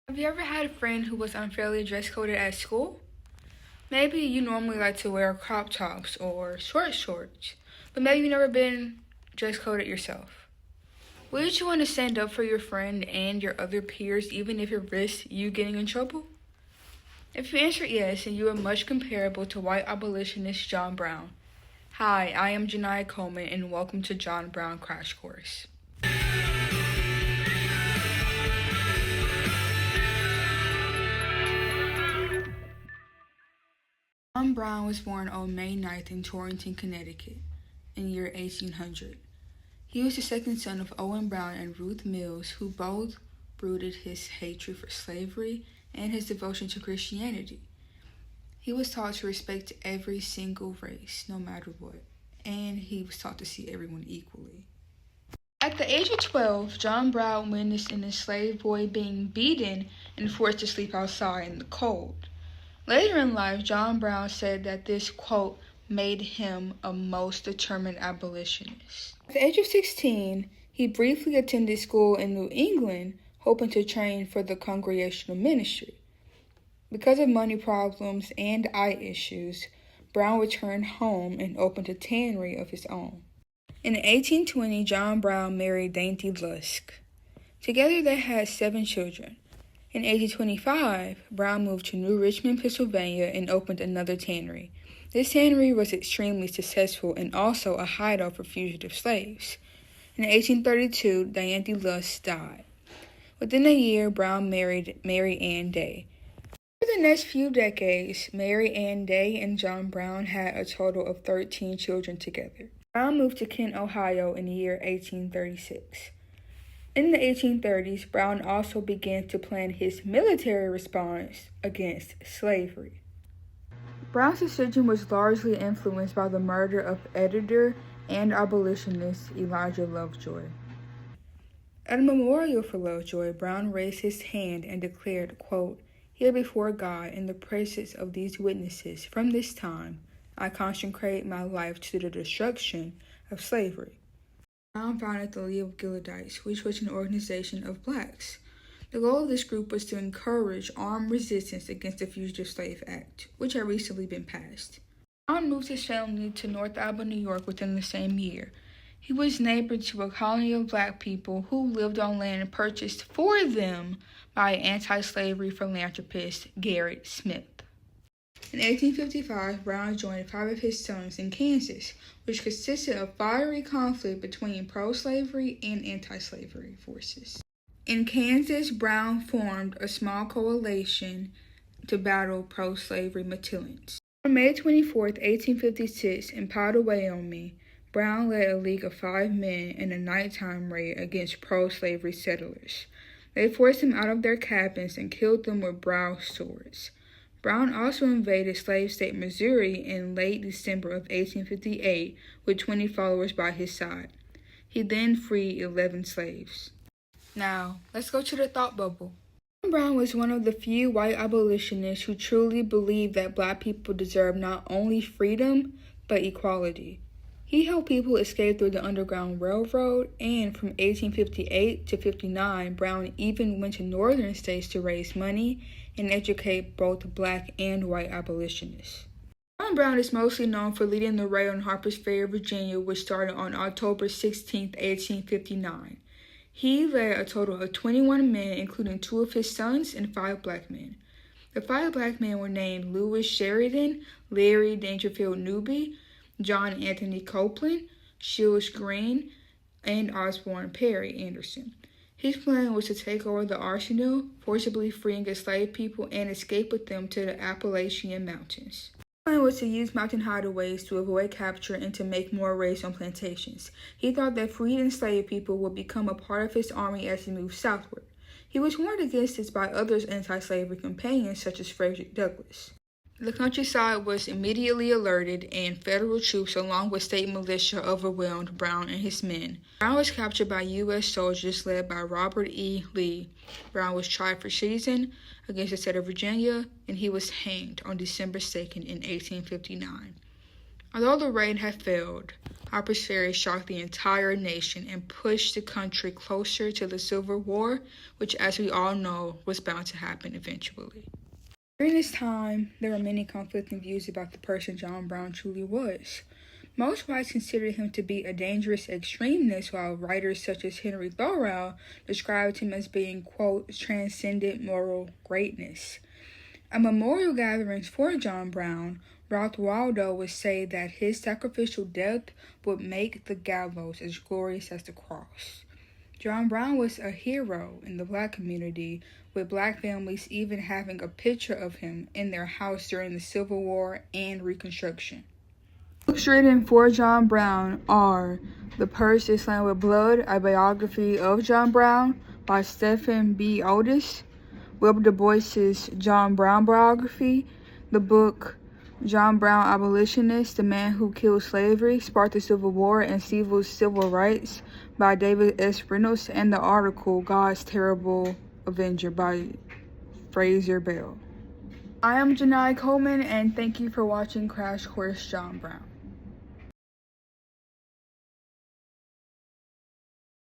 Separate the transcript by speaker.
Speaker 1: Have you ever had a friend who was unfairly dress coded at school? Maybe you normally like to wear crop tops or short shorts, but maybe you've never been dress coded yourself. Would you want to stand up for your friend and your other peers even if it risks you getting in trouble? If you answered yes, then you are much comparable to white abolitionist John Brown. Hi, I am Janiyah Coleman, and welcome to John Brown Crash Course. John Brown was born on May 9th in Torrington, Connecticut, in the year 1800. He was the second son of Owen Brown and Ruth Mills, who both rooted his hatred for slavery and his devotion to Christianity. He was taught to respect every single race, no matter what, and he was taught to see everyone equally. At the age of 12, John Brown witnessed an enslaved boy being beaten and forced to sleep outside in the cold. Later in life, John Brown said that this, quote, made him a most determined abolitionist. At the age of 16, he briefly attended school in New England, hoping to train for the Congregational ministry. Because of money problems and eye issues, Brown returned home and opened a tannery of his own. In 1820, John Brown married Dainty Lusk. Together they had 7 children. In 1825, Brown moved to New Richmond, Pennsylvania, and opened another tannery. This tannery was extremely successful and also a hideout for fugitive slaves. In 1832, Dainty Lusk died. Within a year, Brown married Mary Ann Day. For the next few decades, Mary Ann Day and John Brown had a total of 13 children together. Brown moved to Kent, Ohio in the year 1836. In the 1830s, Brown also began to plan his military response against slavery. Brown's decision was largely influenced by the murder of editor and abolitionist Elijah Lovejoy. At a memorial for Lovejoy, Brown raised his hand and declared, quote, "Here before God, in the presence of these witnesses, from this time, I consecrate my life to the destruction of slavery." Brown founded the League of Gileadites, which was an organization of blacks. The goal of this group was to encourage armed resistance against the Fugitive Slave Act, which had recently been passed. Brown moved his family to North Alba, New York within the same year. He was neighbor to a colony of black people who lived on land purchased for them by anti-slavery philanthropist Gerrit Smith. In 1855, Brown joined 5 of his sons in Kansas, which consisted of fiery conflict between pro-slavery and anti-slavery forces. In Kansas, Brown formed a small coalition to battle pro-slavery militants. On May 24, 1856, in Powder, Wyoming, Brown led a league of 5 men in a nighttime raid against pro-slavery settlers. They forced them out of their cabins and killed them with broadswords. Brown also invaded slave state Missouri in late December of 1858 with 20 followers by his side. He then freed 11 slaves. Now, let's go to the thought bubble. John Brown was one of the few white abolitionists who truly believed that black people deserve not only freedom, but equality. He helped people escape through the Underground Railroad, and from 1858 to 59, Brown even went to northern states to raise money and educate both black and white abolitionists. John Brown is mostly known for leading the raid on Harper's Ferry, Virginia, which started on October 16, 1859. He led a total of 21 men, including 2 of his sons and 5 black men. The 5 black men were named Lewis Sheridan, Larry Dangerfield Newby, John Anthony Copeland, Shields Green, and Osborne Perry Anderson. His plan was to take over the arsenal, forcibly freeing enslaved people and escape with them to the Appalachian Mountains. His plan was to use mountain hideaways to avoid capture and to make more raids on plantations. He thought that freed enslaved people would become a part of his army as he moved southward. He was warned against this by others anti-slavery companions such as Frederick Douglass. The countryside was immediately alerted, and federal troops along with state militia overwhelmed Brown and his men. Brown was captured by U.S. soldiers led by Robert E. Lee. Brown was tried for treason against the state of Virginia, and he was hanged on December 2nd in 1859. Although the raid had failed, Harper's Ferry shocked the entire nation and pushed the country closer to the Civil War, which, as we all know, was bound to happen eventually. During this time, there were many conflicting views about the person John Brown truly was. Most whites considered him to be a dangerous extremist, while writers such as Henry Thoreau described him as being, quote, transcendent moral greatness. At memorial gatherings for John Brown, Ralph Waldo would say that his sacrificial death would make the gallows as glorious as the cross. John Brown was a hero in the black community, with black families even having a picture of him in their house during the Civil War and Reconstruction. Books written for John Brown are The Purse is Stained with Blood, a biography of John Brown by Stephen B. Otis, Wilbur Du Bois's John Brown biography, the book John Brown Abolitionist, The Man Who Killed Slavery, Sparked the Civil War and Sealed Civil Rights by David S. Reynolds, and the article God's Terrible Avenger by Fraser Bell. I am Janai Coleman, and thank you for watching Crash Course John Brown.